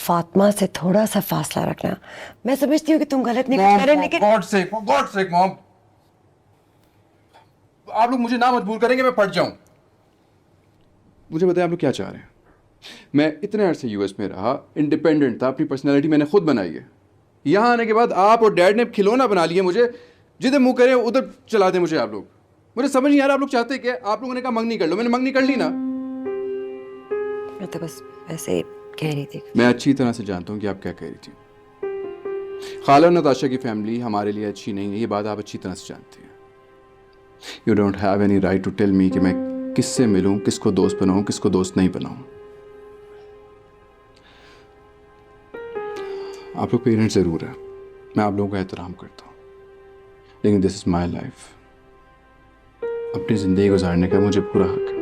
फातिमा से थोड़ा सा फासला रखना। मैं समझती हूँ कि तुम गलत नहीं कर रहे, लेकिन for God's sake, मॉम, आप लोग मुझे ना मजबूर करेंगे मैं पढ़ जाऊं। मुझे बताएं आप लोग क्या चाह रहे हैं। मैं इतने अरसे यूएस में रहा, इंडिपेंडेंट था, अपनी पर्सनैलिटी मैंने खुद बनाई है। यहाँ आने के बाद आप और डैड ने खिलौना बना लिया मुझे, जिधर मुंह करें उधर चला दें मुझे आप लोग। मुझे समझ नहीं आ रहा आप लोग चाहते क्या। आप लोगों ने कहा मंगनी कर लो, मैंने मंगनी कर ली ना। मैं तो बस ऐसे कह रही थी। मैं अच्छी तरह से जानता हूँ कि आप क्या कह रही थी। खाला और नताशा की फैमिली हमारे लिए अच्छी नहीं है, ये बात आप अच्छी तरह से जानती हैं। You don't have any right to tell me कि मैं किससे मिलूं, किसको दोस्त बनाऊं, किसको दोस्त नहीं बनाऊं। आप लोग पेरेंट्स जरूर है, मैं आप लोगों का एहतराम करता हूं, लेकिन दिस इज माई लाइफ। अपनी जिंदगी गुजारने का मुझे पूरा हक है।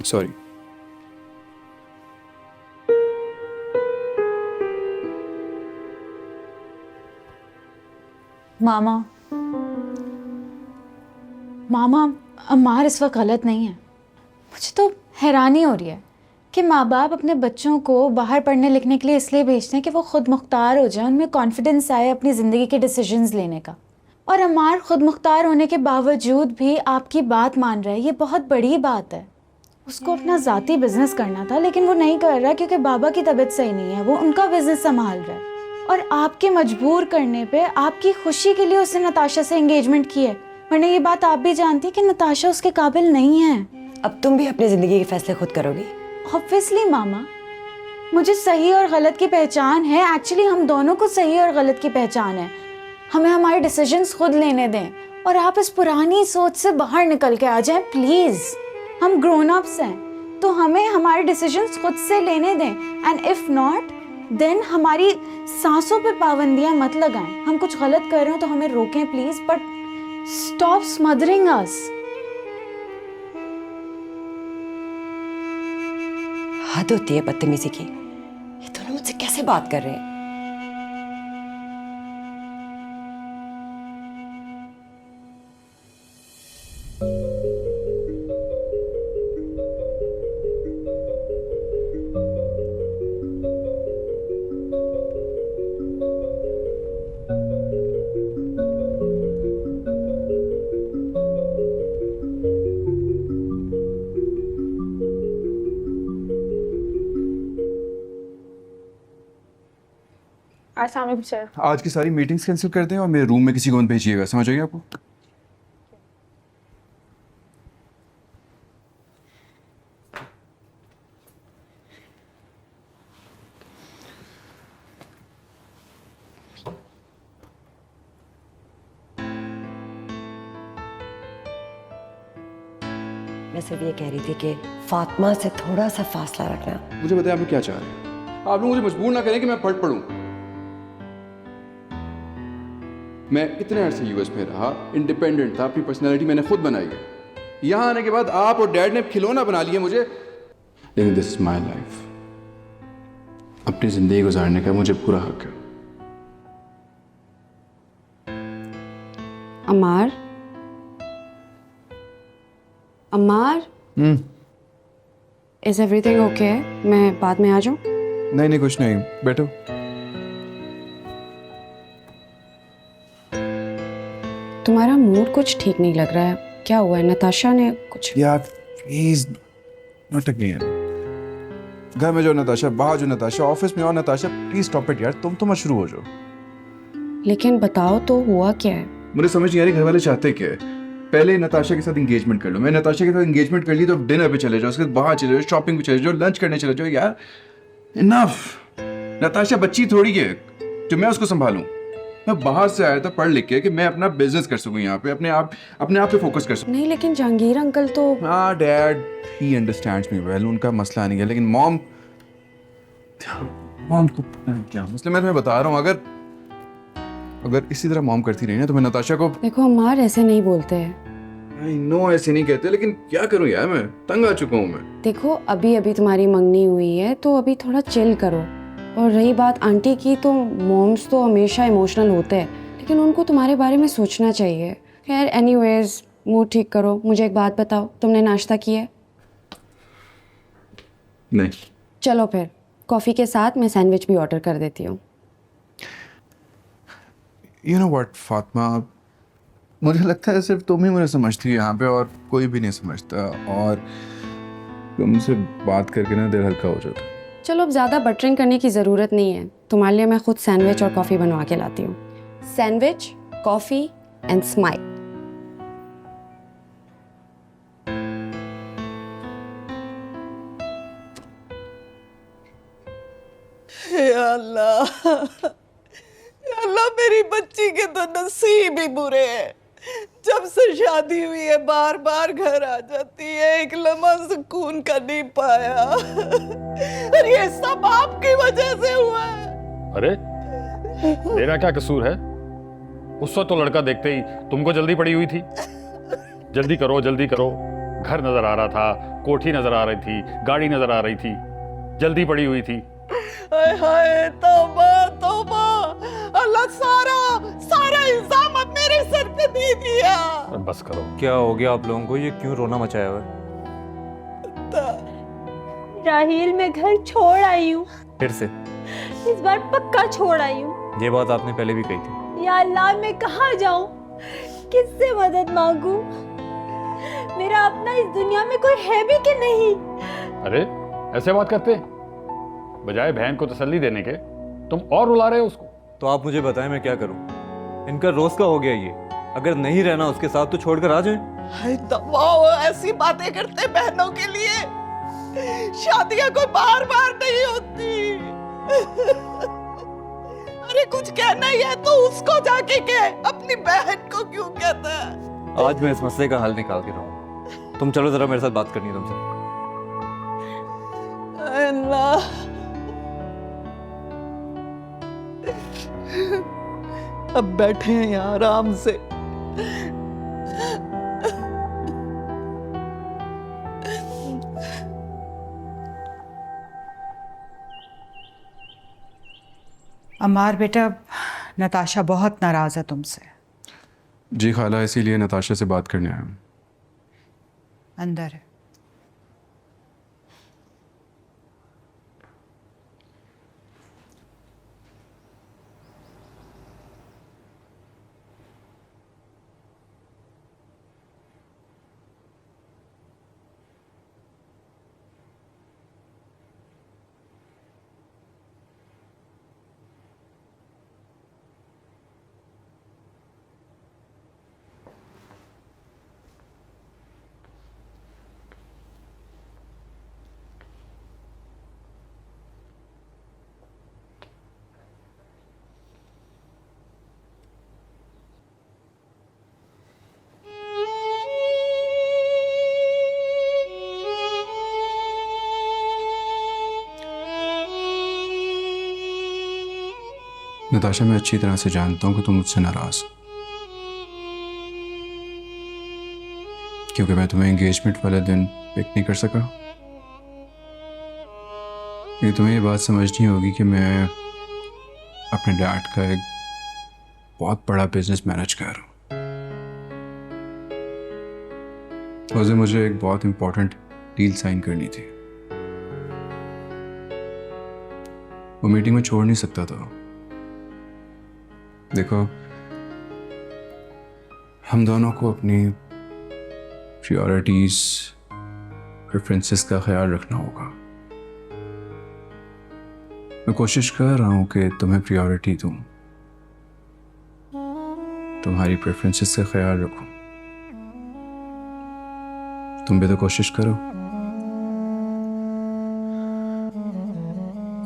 सॉरी। मामा अम्मार इस वक्त गलत नहीं है। मुझे तो हैरानी हो रही है कि माँ बाप अपने बच्चों को बाहर पढ़ने लिखने के लिए इसलिए भेजते हैं कि वो खुद मुख्तार हो जाए, उनमें कॉन्फिडेंस आए अपनी ज़िंदगी के डिसीजंस लेने का। और अम्मार खुद मुख्तार होने के बावजूद भी आपकी बात मान रहा है, ये बहुत बड़ी बात है। उसको अपना ज़ाती बिजनेस करना था लेकिन वो नहीं कर रहा क्योंकि बाबा की तबीयत सही नहीं है, वो उनका बिजनेस संभाल रहा है। और आपके मजबूर करने पे, आपकी खुशी के लिए उसने नताशा से एंगेजमेंट की है, वरना ये बात आप भी जानती कि नताशा उसके काबिल नहीं है। अब तुम भी अपनी जिंदगी के फैसले खुद करोगी। ऑब्वियसली मामा, मुझे सही और गलत की पहचान है। एक्चुअली हम दोनों को सही और गलत की पहचान है। हमें हमारे डिसीजंस खुद लेने दें और आप इस पुरानी सोच से बाहर निकल के आ जाएं प्लीज। हम ग्रोन अप्स हैं तो हमें हमारे डिसीजंस खुद से लेने दें, एंड इफ नॉट देन हमारी सांसों पे पाबंदियां मत लगाएं। हम कुछ गलत कर रहे हो तो हमें रोकें प्लीज, बट स्टॉप स्मदरिंग अस। हद होती है बदतमीजी की। ये दोनों मुझसे कैसे बात कर रहे हैं। सर, आज की सारी मीटिंग्स कैंसिल कर दें और मेरे रूम में किसी को मत भेजिएगा, समझ आइए आपको। मैं सिर्फ ये कह रही थी कि फातिमा से थोड़ा सा फासला रखना। मुझे बताएं आप लोग क्या चाह रहे हैं। आप लोग मुझे मजबूर ना करें कि मैं पढ़ूं। मैं इतने अरसे यूएस में रहा, इंडिपेंडेंट था, अपनी पर्सनैलिटी मैंने खुद बनाई है। यहाँ आने के बाद आप और डैड ने खिलौना बना लिया मुझे, लेकिन दिस इज माई लाइफ। अपनी जिंदगी गुजारने का मुझे पूरा हक है। अमार, इज एवरीथिंग ओके? मैं बाद में आ जाऊं? नहीं कुछ नहीं, बैठो। तुम्हारा मूड कुछ ठीक नहीं लग रहा है, क्या हुआ है? नताशा ने कुछ? यार प्लीज नाटक नहीं है। घर में जो नताशा, बाहर जो नताशा, ऑफिस में और नताशा, प्लीज स्टॉप इट यार। तुम तो मत शुरू हो जाओ। लेकिन बताओ तो हुआ क्या है? मुझे समझ नहीं आ रही घर वाले चाहते क्या है। पहले नताशा के साथ एंगेजमेंट कर लो, मैं नताशा के साथ एंगेजमेंट कर ली तो डिनर पे चले जाओ, उसके बाद बाहर चले जाओ, शॉपिंग पे चले जाओ, लंच करने चले जाओ। यार इनफ। नताशा बच्ची थोड़ी है जो मैं उसको संभालूं। मैं बाहर से आया था पढ़ लिख के कि मैं अपना बिजनेस कर सकूं, यहाँ पे अपने आप पे फोकस कर सकूं। नहीं लेकिन जहांगीर अंकल तो... हाँ dad, he understands me well, उनका मसला नहीं है, लेकिन मॉम को क्या मसला। मैं तुम्हें बता रहा हूँ, अगर इसी तरह मॉम करती रही ना तो मैं नताशा को... देखो अमार, ऐसे नहीं बोलते हैं। आई नो ऐसे नहीं कहते, लेकिन क्या करूं यार, मैं तंग आ चुका हूं। मैं देखो अभी अभी तुम्हारी मंगनी हुई है तो अभी थोड़ा चिल करो। और रही बात आंटी की, तो मॉम्स तो हमेशा इमोशनल होते हैं, लेकिन उनको तुम्हारे बारे में सोचना चाहिए। खैर एनीवेज, मूड ठीक करो, मुझे एक बात बताओ, तुमने नाश्ता किया है? नहीं। चलो फिर, कॉफ़ी के साथ मैं सैंडविच भी ऑर्डर कर देती हूँ। यू नो व्हाट फातिमा, मुझे लगता है सिर्फ तुम ही मुझे समझती हो यहाँ पे, और कोई भी नहीं समझता, और तुमसे बात करके ना दिल हल्का हो जाता। चलो अब ज़्यादा बटरिंग करने की ज़रूरत नहीं है, तुम्हारे लिए मैं खुद सैंडविच और कॉफ़ी बनवा के लाती हूँ। Sandwich, coffee and smile. या अल्लाह, या अल्लाह, मेरी बच्ची के तो नसीब ही बुरे हैं। जब से शादी हुई है बार बार घर आ जाती है, एक लम्हा सुकून का नहीं पाया। और ये सब आपकी वजह से हुआ है। अरे मेरा क्या कसूर है? उस वक्त तो लड़का देखते ही तुमको जल्दी पड़ी हुई थी, जल्दी करो जल्दी करो। घर नजर आ रहा था, कोठी नजर आ रही थी, गाड़ी नजर आ रही थी, जल्दी पड़ी हुई थी। हाय हाय, तौबा तौबा, अल्लाह सारा सारा इल्जाम अब मेरे सर पे दे दिया। बस करो। क्या हो गया आप लोगों को? ये क्यों रोना मचाया हुआ है? राहील, मैं घर छोड़ आई हूँ, फिर से? इस बार पक्का छोड़ आई हूँ। ये बात आपने पहले भी कही थी। या अल्लाह, मैं कहाँ जाऊँ, किससे मदद मांगू? मेरा अपना इस दुनिया में कोई है भी कि नहीं? अरे ऐसे बात करते, बजाय बहन को तसल्ली देने के तुम और रुला रहे हो उसको। तो आप मुझे बताएं मैं क्या करूं? इनका रोज का हो गया ये, अगर नहीं रहना उसके साथ तो छोड़कर आ जाएं। हाय दबाओ, ऐसी बातें करते बहनों के लिए। शादियां कोई बार बार नहीं होती। अरे कुछ कहना ही है तो उसको जाके कह, अपनी बहन को क्यों कहता है? आज मैं इस मसले का हल निकाल के रहूंगा। तुम चलो जरा मेरे साथ बात करनी है तुमसे। अल्लाह, अब बैठे हैं यहाँ आराम से। अमार बेटा, नताशा बहुत नाराज है तुमसे। जी खाला, इसीलिए नताशा से बात करने आया हूँ। अंदर है। नताशा, मैं अच्छी तरह से जानता हूँ कि तुम मुझसे नाराज हो, क्योंकि मैं तुम्हें एंगेजमेंट वाले दिन पिक नहीं कर सका। लेकिन तुम्हें ये बात समझनी होगी कि मैं अपने डैड का एक बहुत बड़ा बिजनेस मैनेज कर रहा हूँ। उस दिन मुझे एक बहुत इंपॉर्टेंट डील साइन करनी थी। वो मीटिंग में छोड़ नहीं सकता था। देखो, हम दोनों को अपनी प्रायोरिटीज, प्रेफरेंसेस का ख्याल रखना होगा। मैं कोशिश कर रहा हूं कि तुम्हें प्रायोरिटी दूं, तुम्हारी प्रेफरेंसेस का ख्याल रखूं। तुम भी तो कोशिश करो।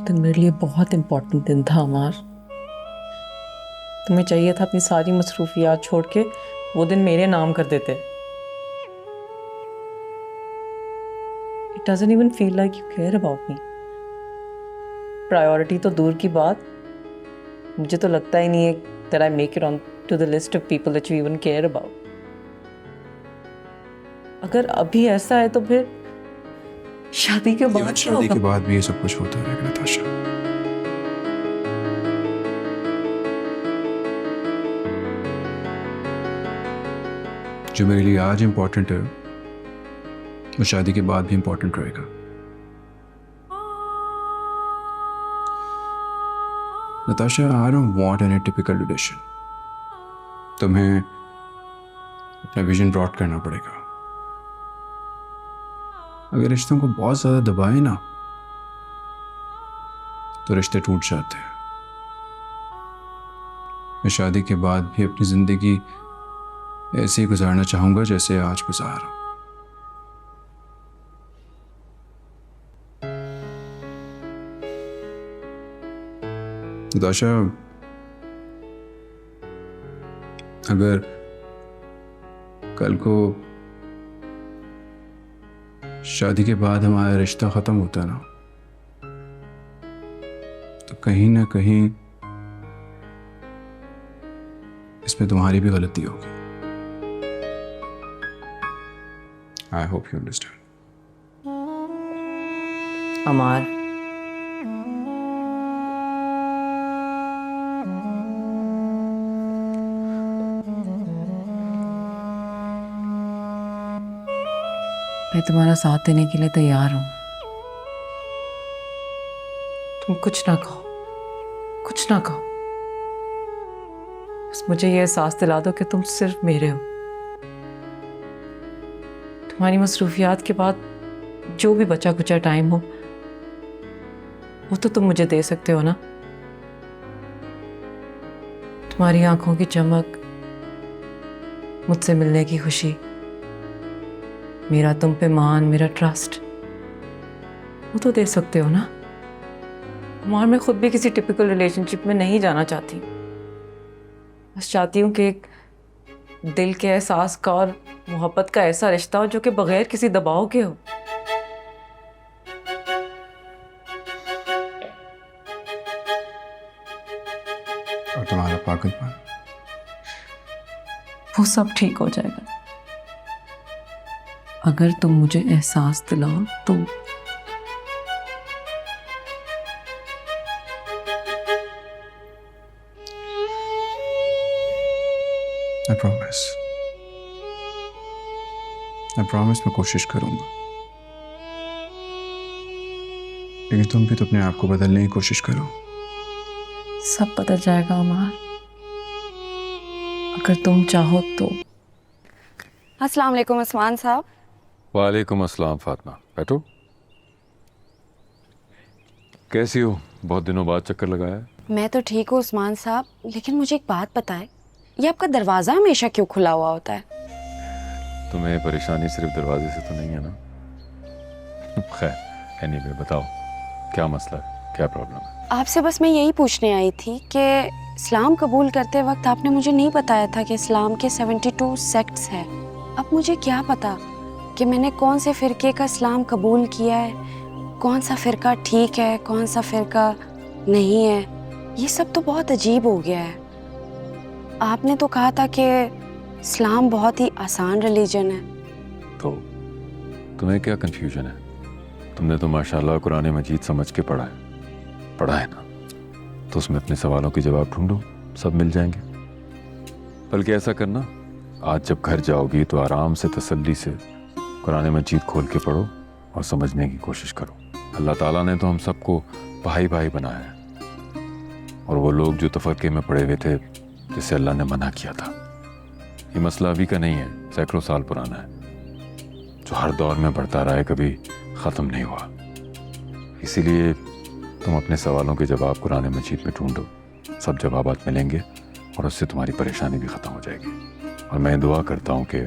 दिन मेरे लिए बहुत इम्पोर्टेंट दिन था अमार। तुम्हें चाहिए था अपनी सारी मसरूफियात छोड़ के वो दिन मेरे नाम कर देते। It doesn't even feel like you care about me. Priority तो दूर की बात, मुझे तो लगता ही नहीं है that I make it on to the list of people that you even care about. अगर अभी ऐसा है तो फिर शादी के बाद क्या शादी होगा? के बाद भी ये सब कुछ होता रहेगा नताशा। जो मेरे लिए आज इम्पोर्टेंट है वो शादी के बाद भी इम्पोर्टेंट रहेगा। Natasha, I don't want any typical relation. तुम्हें अपना विजन ब्रॉड करना पड़ेगा। अगर रिश्तों को बहुत ज्यादा दबाए ना तो रिश्ते टूट जाते हैं। मैं शादी के बाद भी अपनी जिंदगी ऐसे ही गुजारना चाहूंगा जैसे आज गुजार रहा हूं। नताशा, अगर कल को शादी के बाद हमारा रिश्ता खत्म होता ना तो कहीं ना कहीं इसमें तुम्हारी भी गलती होगी। I hope you understand. Amar, मैं तुम्हारा साथ देने के लिए तैयार हूं। तुम कुछ ना कहो, कुछ ना कहो, बस मुझे ये एहसास दिला दो कि तुम सिर्फ मेरे हो। तुम्हारी मसरूफियात के बाद जो भी बचा कुचा टाइम हो वो तो तुम मुझे दे सकते हो ना। तुम्हारी आंखों की चमक, मुझसे मिलने की खुशी, मेरा तुम पे मान, मेरा ट्रस्ट, वो तो दे सकते हो ना। और मैं खुद भी किसी टिपिकल रिलेशनशिप में नहीं जाना चाहती। बस चाहती हूँ कि एक दिल के एहसास का और मोहब्बत का ऐसा रिश्ता हो जो कि बगैर किसी दबाव के हो। और तुम्हारा पागलपन, वो सब ठीक हो जाएगा अगर तुम मुझे एहसास दिलाओ तो। I promise मैं कोशिश करूंगा। लेकिन तुम भी तो अपने आप को बदलने की कोशिश करो। सब बदल जाएगा अमार, अगर तुम चाहो तो। अस्सलाम वालेकुम उस्मान साहब। वालेकुम अस्सलाम फातिमा, बैठो। कैसी हो? बहुत दिनों बाद चक्कर लगाया है। मैं तो ठीक हूँ उस्मान साहब, लेकिन मुझे एक बात बताएं, ये आपका दरवाज़ा हमेशा क्यों खुला हुआ होता है? तुम्हें परेशानी सिर्फ दरवाजे से तो नहीं है ना? खैर एनीवे, बताओ क्या मसला है, क्या प्रॉब्लम है? आपसे बस मैं यही पूछने आई थी कि इस्लाम कबूल करते वक्त आपने मुझे नहीं बताया था कि इस्लाम के 72 सेक्ट्स हैं। अब मुझे क्या पता कि मैंने कौन से फ़िरके का इस्लाम कबूल किया है, कौन सा फ़िरका ठीक है, कौन सा फ़िरका नहीं है। ये सब तो बहुत अजीब हो गया है। आपने तो कहा था कि इस्लाम बहुत ही आसान रिलीजन है। तो तुम्हें क्या कंफ्यूजन है? तुमने तो माशाल्लाह कुरान मजीद समझ के पढ़ा है ना, तो उसमें अपने सवालों के जवाब ढूंढो, सब मिल जाएंगे। बल्कि ऐसा करना, आज जब घर जाओगी तो आराम से तसल्ली से कुरान मजीद खोल के पढ़ो और समझने की कोशिश करो। अल्लाह ताला ने तो हम सबको भाई भाई बनाया है, और वो लोग जो तफक्के में पड़े हुए थे जिसे अल्लाह ने मना किया था, ये मसला अभी का नहीं है, सैकड़ों साल पुराना है, जो हर दौर में बढ़ता रहा है, कभी ख़त्म नहीं हुआ। इसीलिए तुम अपने सवालों के जवाब कुरान मजीद में ढूंढो, सब जवाबात मिलेंगे और उससे तुम्हारी परेशानी भी ख़त्म हो जाएगी। और मैं दुआ करता हूँ कि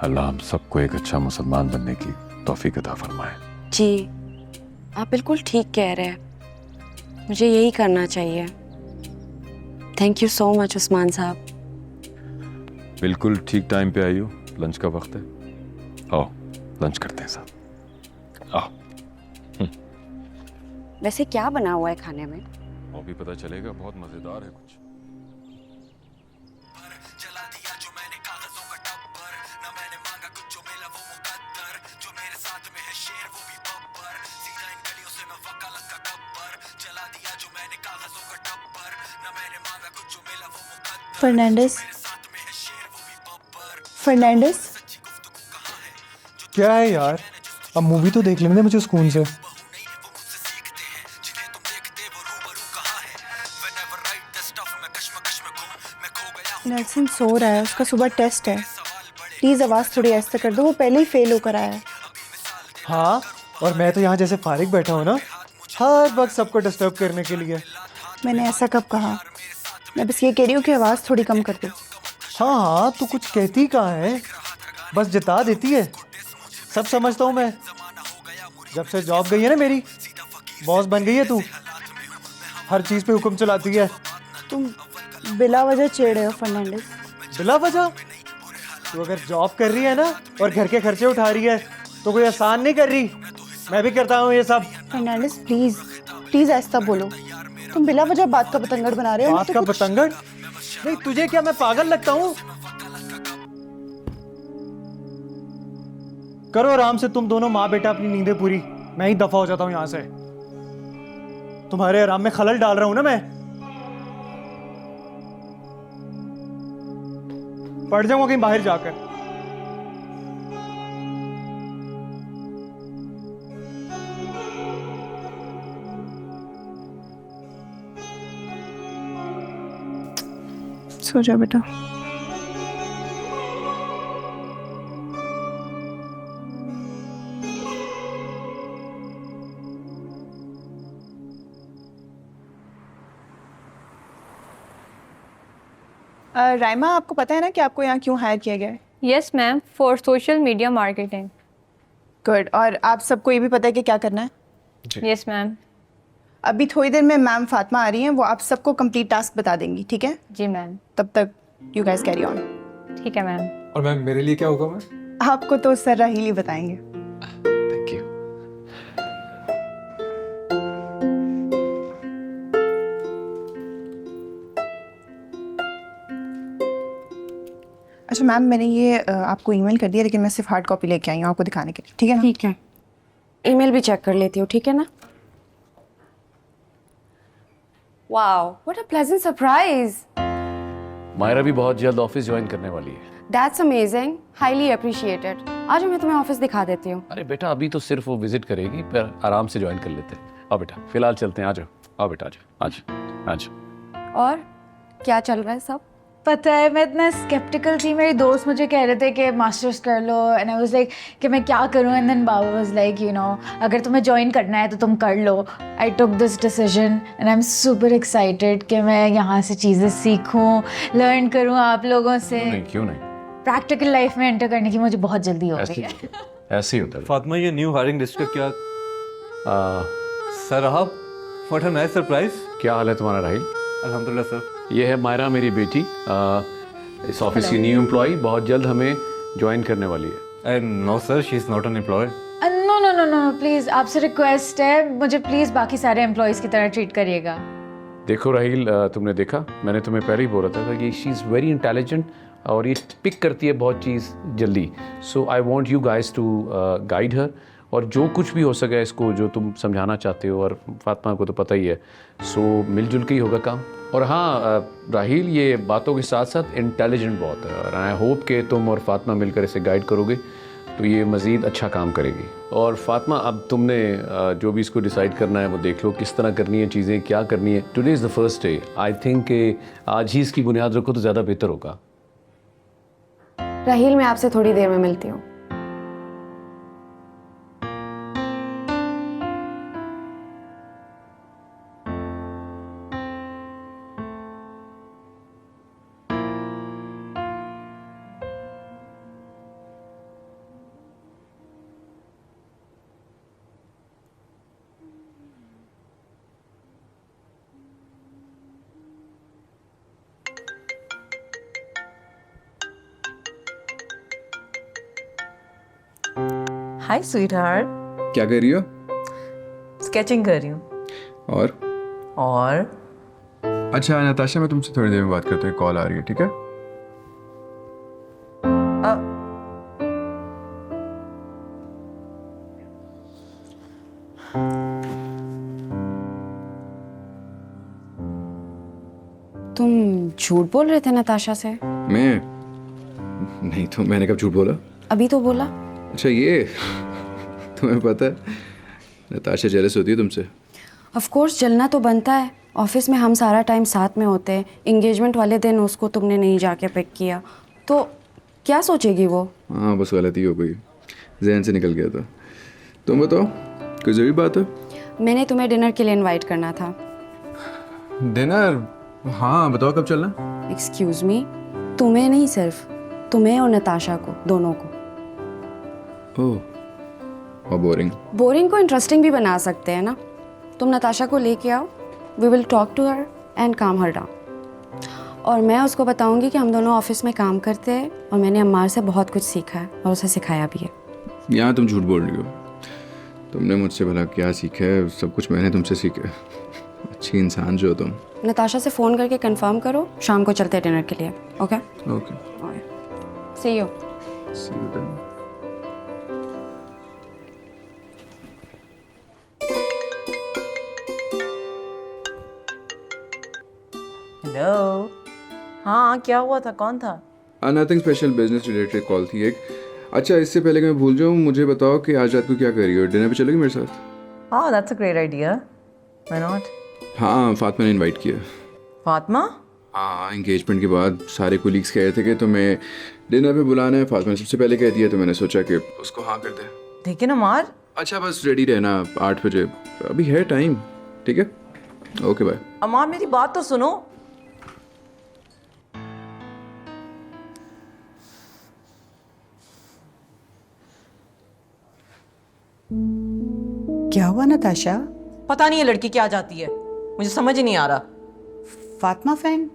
अल्लाह हम सबको एक अच्छा मुसलमान बनने की तौफीक अता फरमाए। जी, आप बिल्कुल ठीक कह रहे हैं, मुझे यही करना चाहिए। Thank you so much Usman साहब। बिल्कुल ठीक टाइम पे आई हो, लंच का वक्त है, आओ लंच करते हैं साथ, आओ। वैसे क्या बना हुआ है खाने में? वो भी पता चलेगा, बहुत मज़ेदार है कुछ। फर्नांडिस, फर्नांडिस, क्या है यार, अब मूवी तो देख लेने दे मुझे सुकून से। नेल्सन सो रहा है, उसका सुबह टेस्ट है। प्लीज़ आवाज़ थोड़ी ऐसे कर दो, वो पहले ही फेल होकर आया है। हाँ, और मैं तो यहाँ जैसे फारिग बैठा हूँ ना, हर वक्त सबको डिस्टर्ब करने के लिए। मैंने ऐसा कब कहा? मैं बस ये कह रही हूँ कि आवाज़ थोड़ी कम कर दो। हाँ हाँ, तू कुछ कहती कहाँ है, बस जता देती है। सब समझता हूँ मैं। जब से जॉब गई है ना मेरी, बॉस बन गई है तू, हर चीज़ पे हुक्म चलाती है। तुम बिला वजह चिढ़ रहे हो फर्नांडिस। बिला वजह? तू अगर जॉब कर रही है ना और घर के खर्चे उठा रही है तो कोई आसान नहीं कर रही। मैं भी करता हूँ ये सब। फर्नांडिस प्लीज़ प्लीज़ ऐसा बोलो। तुम बिला वजह बात का पतंगड़ बना रहे हो। बात का पतंगड़? नहीं, तुझे क्या मैं पागल लगता हूँ? करो आराम से तुम दोनों माँ बेटा अपनी नींदें पूरी। मैं ही दफा हो जाता हूँ यहाँ से। तुम्हारे आराम में खलल डाल रहा हूँ ना मैं। पड़ जाऊंगा कहीं बाहर जाकर। सो जाओ बेटा। राइमा, आपको पता है ना कि आपको यहाँ क्यों हायर किया गया है? Yes ma'am, for social media marketing. Good. और आप सबको ये भी पता है कि क्या करना है? Yes ma'am. अभी थोड़ी देर में मैम फातिमा आ रही हैं, वो आप सबको कंप्लीट टास्क बता देंगी, ठीक है? जी मैम। तब तक यू गाइस कैरी ऑन। ठीक है मैम। और मैम मेरे लिए क्या होगा मैम? आपको तो सर राहील ही बताएंगे। Thank you. अच्छा मैम, मैंने ये आपको ईमेल कर दिया, लेकिन मैं सिर्फ हार्ड कॉपी लेके आई हूँ आपको दिखाने के लिए, ठीक है ना? ठीक है, ईमेल भी चेक कर लेती हूँ, ठीक है ना? Wow, what a pleasant surprise. Myra भी बहुत जल्द ऑफिस ज्वाइन करने वाली है। That's amazing, highly appreciated. आज मैं तुम्हें ऑफिस दिखा देती हूँ। अरे बेटा, अभी तो सिर्फ वो विजिट करेगी, पर आराम से ज्वाइन कर लेते हैं। आओ बेटा, फिलहाल चलते हैं। आ जाओ, आओ बेटा, आ जाओ, आ जाओ, आ जाओ। और क्या चल रहा है सब? पता है, मैं इतना स्केप्टिकल थी। मेरे दोस्त मुझे कह रहे थे कि मास्टर्स कर लो, एंड आई वाज लाइक कि मैं क्या करूं। एंड देन बाबा वाज लाइक, यू नो, अगर तुम्हें ज्वाइन करना है तो तुम कर लो। I took this decision and I am super excited कि मैं यहाँ से चीज़ें सीखूं, लर्न करूं आप लोगों से। क्यों नहीं? प्रैक्टिकल लाइफ में एंटर करने की मुझे बहुत जल्दी हो रही है। ऐसे ही होता है। फातिमा, ये न्यू हायरिंग लिस्ट का क्या सर साहब, व्हाट अ नाइस सरप्राइज। क्या हाल है तुम्हारा राहिल? अल्हम्दुलिल्लाह सर। ये है मायरा, मेरी बेटी। इस ऑफिस की न्यू एम्प्लॉय, बहुत जल्द हमें ज्वाइन करने वाली है। No sir, she is not an employ. No no no no, please आपसे रिक्वेस्ट है, मुझे प्लीज़ बाकी सारे एम्प्लॉयज़ की तरह ट्रीट करिएगा। देखो राहिल, तुमने देखा, मैंने तुम्हें पहले ही बोला था कि शी इज़ वेरी इंटेलिजेंट और ये पिक करती है बहुत चीज़ जल्दी। So I want you guys to guide her, और जो कुछ भी हो सके इसको जो तुम समझाना चाहते हो, और फातिमा को तो पता ही है। सो मिलजुल के ही होगा काम। और हाँ राहिल, ये बातों के साथ साथ इंटेलिजेंट बहुत है, और आई होप कि तुम और फातिमा मिलकर इसे गाइड करोगे तो ये मज़ीद अच्छा काम करेगी। और फातिमा, अब तुमने जो भी इसको डिसाइड करना है वो देख लो, किस तरह करनी है चीज़ें, क्या करनी है। Today is the first day. I think कि आज ही इसकी बुनियाद रखो तो ज़्यादा बेहतर होगा। राहील, मैं आपसे थोड़ी देर में मिलती हूँ। हाय स्वीटहार्ट। क्या कर रही हो? स्केचिंग कर रही हूँ। और अच्छा नताशा, मैं तुमसे थोड़ी देर में बात करता हूँ, कॉल आ रही है, ठीक है? तुम झूठ बोल रहे थे नताशा से? मैं नहीं तो मैंने कब झूठ बोला? अभी तो बोला। अच्छा ये तुम्हें पता है नताशा जेलस होती है तुमसे? ऑफ कोर्स जलना तो बनता है, ऑफिस में हम सारा टाइम साथ में होते हैं, एंगेजमेंट वाले दिन उसको तुमने नहीं जाके पिक किया तो क्या सोचेगी वो? हाँ बस गलती हो गई, जहन से निकल गया था। तुम बताओ कोई ज़रूरी बात है? मैंने तुम्हें डिनर के लिए इनवाइट करना था। डिनर? हाँ बताओ कब चलना? एक्सक्यूज मी, तुम्हें नहीं, सिर्फ तुम्हें और नताशा को, दोनों को। ओह और बोरिंग। बोरिंग को इंटरेस्टिंग भी बना सकते हैं ना। तुम नताशा को लेके आओ, we will talk to her and calm her down. और मैं उसको बताऊंगी कि हम दोनों ऑफिस में काम करते हैं और मैंने अम्मार से बहुत कुछ सीखा है और उसे सिखाया भी है। यहाँ तुम झूठ बोल रही हो। तुमने मुझसे भला क्या सीखा है? सब कुछ मैंने तुमसे सीखा है। अच्छी इंसान जो हो तुम। नताशा से फ़ोन करके कंफर्म करो, शाम को चलते हैं डिनर के लिए। Okay okay see you. See you then. Hello. हाँ क्या हुआ था, कौन था? Nothing special, business related call थी एक। अच्छा इससे पहले कि मैं भूल जाऊँ, मुझे बताओ कि आज रात को क्या कर रही हो? डिनर पे चलोगी मेरे साथ? हाँ that's a great idea, why not? हाँ फातिमा ने इनवाइट किया। फातिमा? हाँ एंगेजमेंट के बाद सारे कोलीग्स कह रहे थे कि तुम्हें डिनर पे बुलाना है। फातिमा ने सबसे पहले कह दिया तो मैंने सोचा कि उसको हाँ कर दे। ठीक है ना मार। अच्छा बस रेडी रहना 8 बजे, अभी है टाइम। ठीक है ओके बाय। अम्मा मेरी बात तो सुनो। क्या हुआ नताशा? पता नहीं ये लड़की क्या चाहती है, मुझे समझ ही नहीं आ रहा। फातिमा फैन?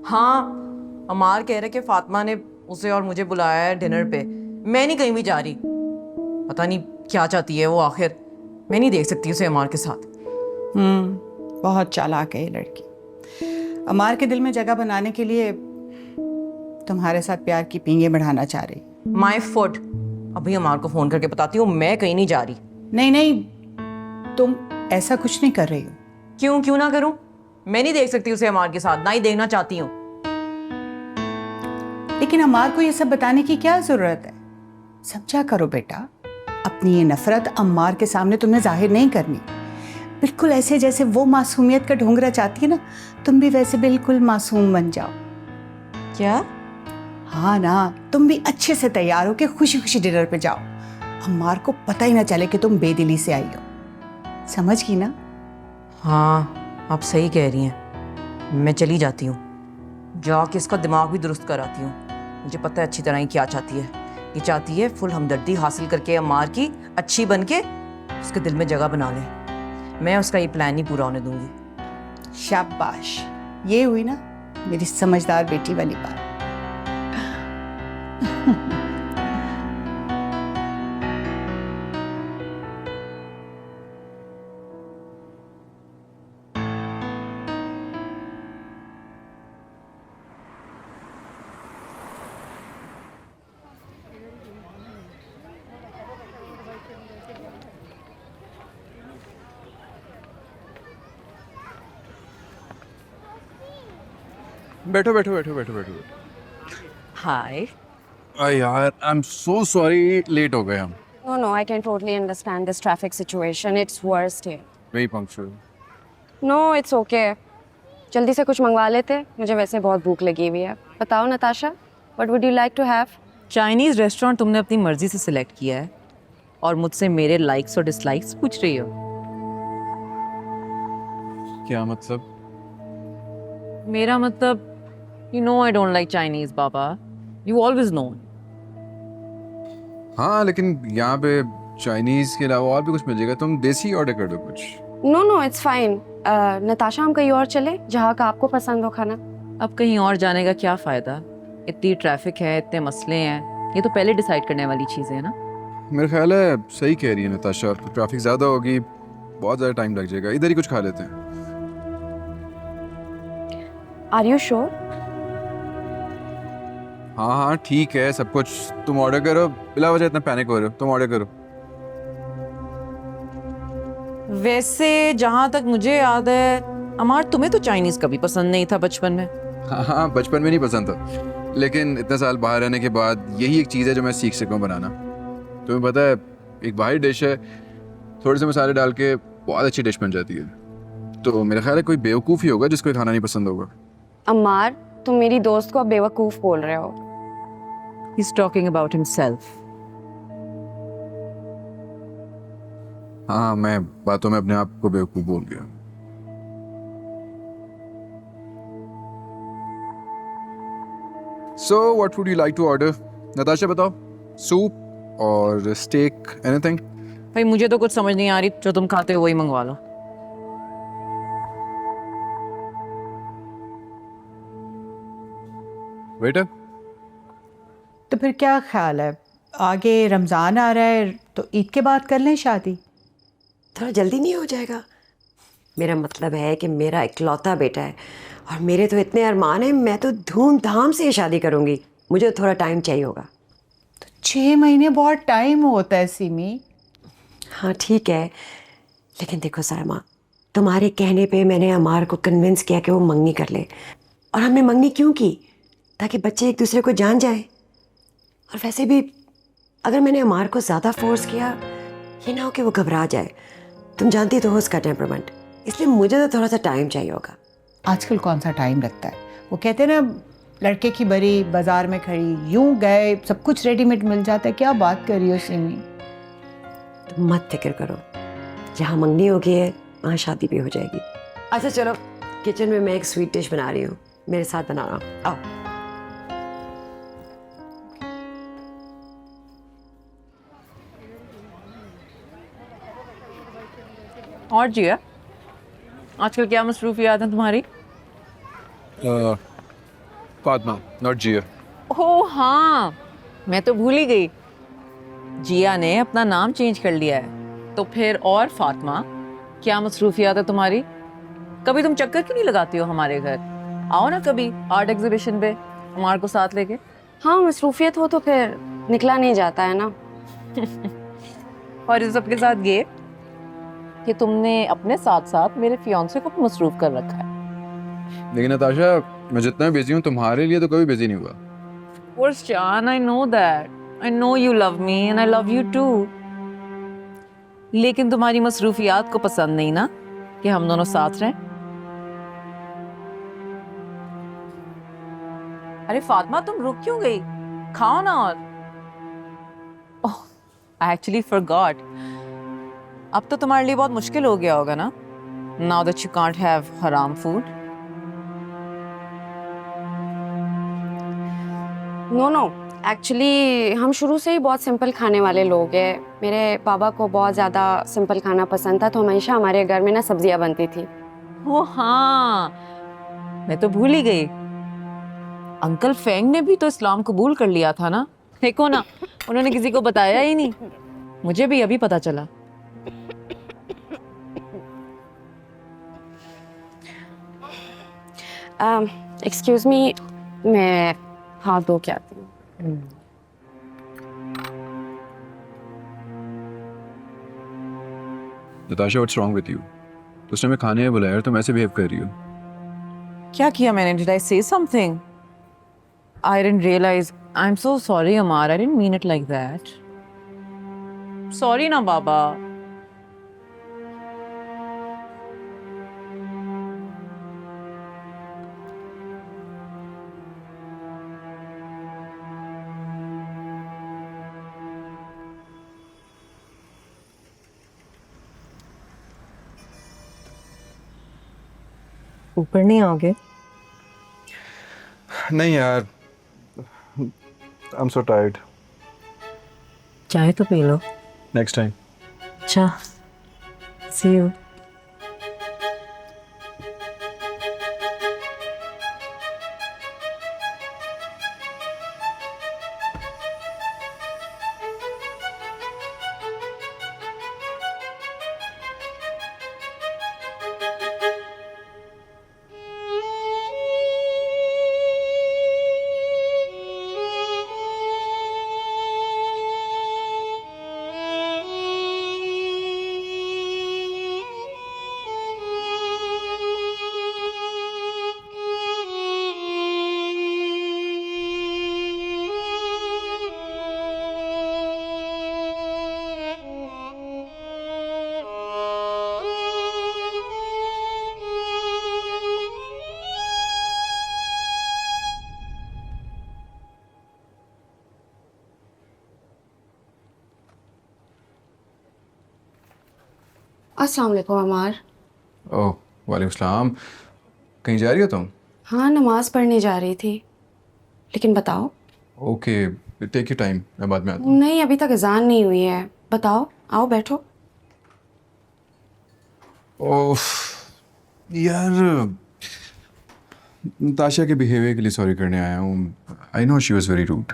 हाँ अमार कह रहे कि फातिमा ने उसे और मुझे बुलाया है डिनर पे। मैं नहीं कहीं भी जा रही, पता नहीं क्या चाहती है वो आखिर। मैं नहीं देख सकती उसे अमार के साथ। बहुत चालाक है ये लड़की। अमार के दिल में जगह बनाने के लिए तुम्हारे साथ प्यार की पींगे बढ़ाना चाह रही। My foot. अभी अमार को फोन करके बताती हूँ मैं कहीं नहीं जा रही। नहीं नहीं, तुम ऐसा कुछ नहीं कर रही हो। क्यों ना करूं? मैं नहीं देख सकती उसे अमार के साथ, ना ही देखना चाहती हूँ। लेकिन अमार को ये सब बताने की क्या जरूरत है? समझा करो बेटा, अपनी ये नफरत अम्मार के सामने तुमने जाहिर नहीं करनी। बिल्कुल ऐसे जैसे वो मासूमियत का ढोंगरा चाहती है ना, तुम भी वैसे बिल्कुल मासूम बन जाओ। क्या? हाँ ना, तुम भी अच्छे से तैयार हो के खुशी खुशी डिनर पे जाओ। अम्मार को पता ही ना चले कि तुम बेदिली से आई हो। समझ गई ना? हाँ आप सही कह रही हैं, मैं चली जाती हूँ, जाके इसका दिमाग भी दुरुस्त कराती हूँ। मुझे पता है अच्छी तरह ही क्या चाहती है। ये चाहती है फुल हमदर्दी हासिल करके अम्मार की अच्छी बन के उसके दिल में जगह बना ले। मैं उसका ये प्लान नहीं पूरा होने दूंगी। शाबाश, ये हुई ना मेरी समझदार बेटी वाली बात। बैठो बैठो बैठो बैठो बैठो। हाय। यार I am so sorry, late हो गए हम। No, I can totally understand this traffic situation. It's worst here. Very punctual. No, it's okay. जल्दी से कुछ मंगवा लेते, मुझे वैसे बहुत भूख लगी हुई है। बताओ Natasha, what would you like to have? Chinese restaurant तुमने अपनी मर्जी से सिलेक्ट किया है और मुझसे मेरे लाइक्स और डिसलाइक्स पूछ रही हो। क्या मतलब? मेरा मतलब, you know I don't like Chinese, Baba. You always know. हाँ लेकिन यहाँ पे चाइनीज के अलावा और भी कुछ मिल जाएगा, तुम देसी ऑर्डर कर दो कुछ। No, it's fine. नताशा हम कहीं और चले जहाँ का आपको पसंद हो खाना। अब कहीं और जाने का क्या फ़ायदा? इतनी ट्रैफिक है, इतने मसले हैं, ये तो पहले डिसाइड करने वाली चीज़ है ना। मेरा ख्याल है सही कह रही है नताशा, ट्रैफिक ज़्यादा होगी, बहुत ज़्यादा टाइम लग जाएगा। इधर ही कुछ खा लेते हैं। Are you sure? हाँ ठीक है सब कुछ, तुम ऑर्डर करो। बिला वजह इतना पैनिक हो रहे हो, तुम ऑर्डर करो। वैसे जहाँ तक मुझे याद है अमार, तुम्हें तो चाइनीज़ कभी पसंद नहीं था बचपन में। हाँ बचपन में नहीं पसंद था, लेकिन इतने साल बाहर रहने के बाद यही एक चीज़ है जो मैं सीख सकूँ बनाना। तुम्हें पता है, एक बाहरी डिश है, थोड़े से मसाले डाल के बहुत अच्छी डिश बन जाती है। तो मेरा ख्याल है कोई बेवकूफ़ ही होगा जिसको ये खाना नहीं पसंद होगा। अम्मार, तुम मेरी दोस्त को अब बेवकूफ़ बोल रहे हो। He's talking about himself. हाँ, मैं बातों में अपने आप को बेवकूफ़ बोल गया। So, what would you like to order? Natasha बताओ, सूप और स्टेक, एनीथिंग? भाई मुझे तो कुछ समझ नहीं आ रही, जो तुम खाते हो वही मंगवा लो। वेटर? तो फिर क्या ख्याल है, आगे रमज़ान आ रहा है तो ईद के बाद कर लें शादी? थोड़ा जल्दी नहीं हो जाएगा? मेरा मतलब है कि मेरा इकलौता बेटा है और मेरे तो इतने अरमान हैं, मैं तो धूमधाम से ये शादी करूँगी। मुझे तो थोड़ा टाइम चाहिए होगा। तो 6 महीने बहुत टाइम होता है सिमी। हाँ ठीक है, लेकिन देखो सायमा, तुम्हारे कहने पे मैंने अमार को कन्विंस किया कि वो मंगनी कर ले। और हमने मंगनी क्यों की? ताकि बच्चे एक दूसरे को जान जाए। और वैसे भी अगर मैंने अमार को ज़्यादा फोर्स किया, ये ना हो कि वो घबरा जाए। तुम जानती तो हो उसका टेम्परामेंट, इसलिए मुझे तो थोड़ा सा टाइम चाहिए होगा। आजकल कौन सा टाइम लगता है, वो कहते हैं ना, लड़के की बरी बाजार में खड़ी, यूं गए सब कुछ रेडीमेड मिल जाता है। क्या बात कर रही हो सिमी? तुम मत फिक्र करो, जहाँ मंगनी होगी है वहाँ शादी भी हो जाएगी। अच्छा चलो, किचन में मैं एक स्वीट डिश बना रही हूँ, मेरे साथ बनाना। आओ। और जिया, आजकल क्या मसरूफियात हैं तुम्हारी? फातिमा, नॉट जिया। ओह हाँ, मैं तो भूल ही गई। जिया ने अपना नाम चेंज कर लिया है। तो फिर और फातिमा, क्या मसरूफियात है तुम्हारी? कभी तुम चक्कर क्यों नहीं लगाती हो हमारे घर? आओ ना कभी आर्ट एग्जीबिशन पे अमार को साथ लेके। हाँ, मसरूफियत हो तो फिर निकला नहीं जाता है ना। और इस सबके साथ ये कि तुमने अपने साथ साथ मेरे फियांसे को भी मसरूफ कर रखा है। लेकिन नताशा, मैं जितना बिजी हूँ तुम्हारे लिए तो कभी बिजी नहीं हुआ। Of course, John, I know that. I know you love me and I love you too. लेकिन तुम्हारी मसरूफियात को पसंद नहीं ना कि हम दोनों साथ रहें? अरे फातिमा, तुम रुक क्यों गई? खाओ ना। और ओह, I actually forgot. अब तो तुम्हारे लिए बहुत मुश्किल हो गया होगा ना? Now that you can't have haram food. No, actually हम शुरू से ही बहुत सिंपल खाने वाले लोग हैं। मेरे पापा को बहुत ज़्यादा सिंपल खाना पसंद था, तो हमेशा हमारे घर में ना सब्जियां बनती थी। ओ हाँ, मैं तो भूल ही गई। अंकल फेंग ने भी तो इस्लाम कबूल कर लिया था ना? देखो ना, उन्होंने किसी को बताया ही नहीं। मुझे भी अभी पता चला। एक्सक्यूज मी, मैं हाथ धो के आती हूँ। Natasha, what's wrong with you? उसने मैं खाने में बुलाया और तुम ऐसे बिहेव कर रही हो। क्या किया मैंने? Did I say something? I didn't realize. I'm so sorry, Amar. I didn't mean it like that. Sorry ना बाबा। ऊपर नहीं आओगे? नहीं यार, आई एम सो टायर्ड। चाय तो पी लो। Next time. अच्छा, see you. अस्सलाम वालेकुम अमार। ओह वालेकुम सलाम। कहीं जा रही हो तुम? हाँ, नमाज पढ़ने जा रही थी, लेकिन बताओ। ओके, टेक योर टाइम, मैं बाद में आता हूँ। नहीं, अभी तक अजान नहीं हुई है। बताओ, आओ बैठो। ओह यार, नताशा के बिहेवियर के लिए सॉरी करने आया हूँ। I know she was very rude.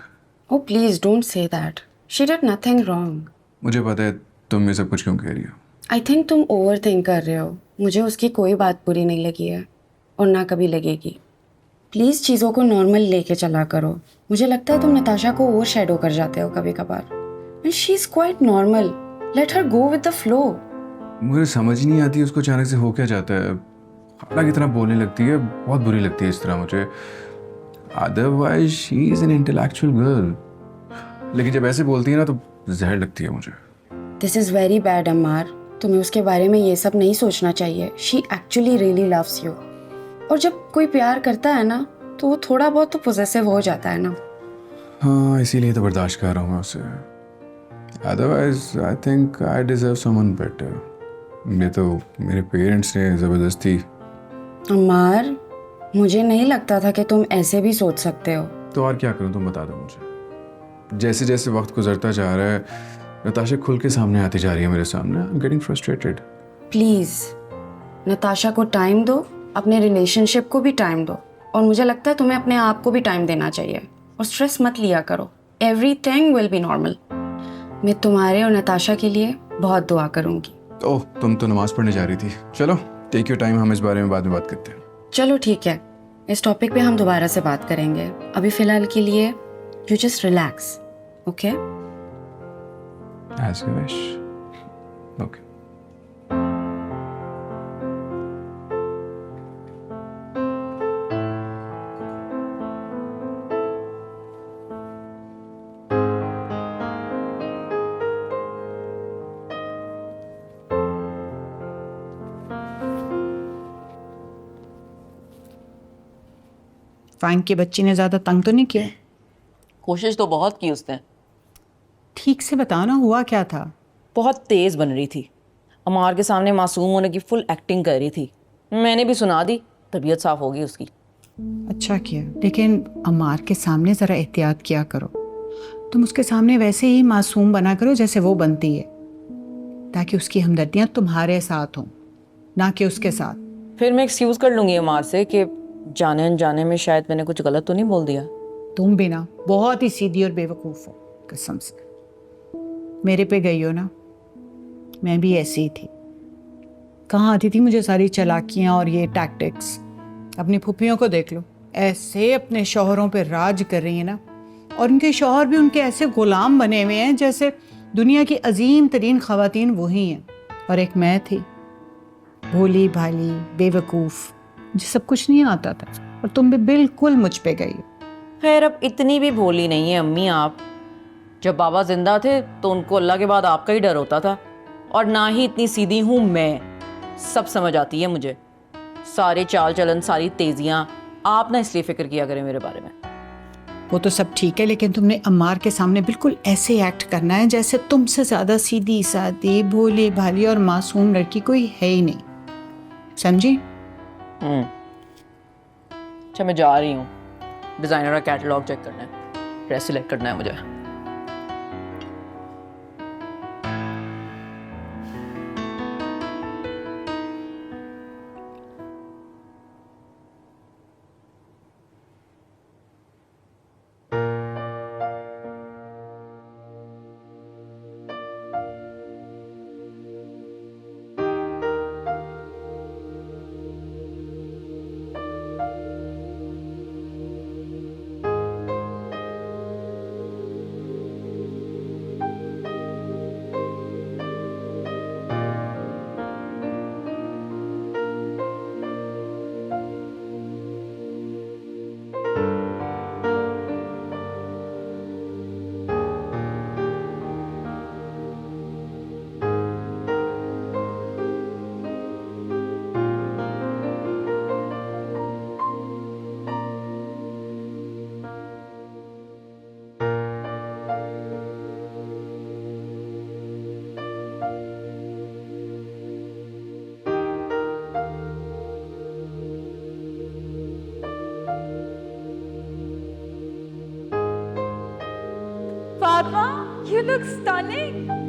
Oh please don't say that, she did nothing wrong. मुझे पता है तुम ये सब कुछ क्यों कह रही हो। आई थिंक तुम ओवर थिंक कर रहे हो। मुझे उसकी कोई बात बुरी नहीं लगी है और ना कभी लगेगी। प्लीज़ चीज़ों को नॉर्मल लेके चला करो। मुझे लगता है तुम नताशा को ओवर शेडो कर जाते हो कभी कभार। And she is quite normal, let her go with the flow. मुझे समझ नहीं आती उसको अचानक से हो क्या जाता है। हालांकि इतना बोलने लगती है, बहुत बुरी लगती है इस तरह मुझे। Otherwise she is an intellectual girl, लेकिन जब ऐसे बोलती है ना तो जहर लगती है मुझे। This is very bad Ammar. तुम्हें उसके बारे में ये सब नहीं सोचना चाहिए। She actually really loves you. और जब कोई प्यार करता है ना तो वो थोड़ा बहुत तो पोजेसिव हो जाता है ना। हाँ, इसीलिए तो बर्दाश्त कर रहा हूँ मैं उसे। Otherwise I think I deserve someone better. ये तो मेरे पेरेंट्स ने ज़बरदस्ती। अम्मार, मुझे नहीं लगता था कि तुम ऐसे भी सोच सकते हो। तो और क्या करूँ, तुम बता दो मुझे। जैसे जैसे वक्त गुजरता जा रहा है नताशा खुल के सामने आती जा रही है मेरे सामने। I am getting frustrated. Please Natasha को टाइम दो, अपने रिलेशनशिप को भी टाइम दो, और मुझे लगता है तुम्हें अपने आप को भी टाइम देना चाहिए और स्ट्रेस मत लिया करो। Everything will be normal. मैं तुम्हारे और नताशा के लिए बहुत दुआ करूँगी। ओह, तुम तो नमाज पढ़ने जा रही थी। चलो टेक योर टाइम, हम इस बारे में बाद में बात करते हैं। चलो ठीक है, इस टॉपिक पे हम दोबारा से बात करेंगे। अभी फ़िलहाल के लिए you just relax, okay? As you wish. Okay. Fine की बच्ची ने ज़्यादा तंग तो नहीं किया? कोशिश तो बहुत की उसने। ठीक से बताओ ना, हुआ क्या था? बहुत तेज़ बन रही थी, अमार के सामने मासूम होने की फुल एक्टिंग कर रही थी। मैंने भी सुना दी, तबीयत साफ हो गई उसकी। अच्छा किया, लेकिन अम्मार के सामने ज़रा एहतियात किया करो। तुम उसके सामने वैसे ही मासूम बना करो जैसे वो बनती है, ताकि उसकी हमदर्दियाँ तुम्हारे साथ हों, ना कि उसके साथ। फिर मैं एक्सक्यूज़ कर लूँगी अमार से कि जाने अनजाने में शायद मैंने कुछ गलत तो नहीं बोल दिया। तुम भी ना बहुत ही सीधी और बेवकूफ़ हो, कसम से। मेरे पे गई हो ना, मैं भी ऐसी ही थी। कहाँ आती थी मुझे सारी चालाकियाँ और ये टैक्टिक्स। अपनी फूफियों को देख लो, ऐसे अपने शौहरों पे राज कर रही है ना, और उनके शौहर भी उनके ऐसे गुलाम बने हुए हैं जैसे दुनिया की अजीम तरीन ख़वातीन वही हैं। और एक मैं थी, भोली भाली बेवकूफ़, मुझे सब कुछ नहीं आता था, और तुम भी बिल्कुल मुझ पे गई। खैर अब इतनी भी भोली नहीं है अम्मी आप। जब बाबा जिंदा थे तो उनको अल्लाह के बाद आपका ही डर होता था, और ना ही इतनी सीधी हूँ मैं। सब समझ आती है मुझे, सारे चाल चलन, सारी तेजियाँ। आप ना इसलिए फिक्र किया करें मेरे बारे में। वो तो सब ठीक है, लेकिन तुमने अम्मार के सामने बिल्कुल ऐसे एक्ट करना है जैसे तुमसे ज़्यादा सीधी सादी भोली भाली और मासूम लड़की कोई है ही नहीं, समझी? अच्छा मैं जा रही हूँ, डिज़ाइनर का कैटलॉग चेक करना है, ड्रेस सिलेक्ट करना है मुझे। Mama, you look stunning.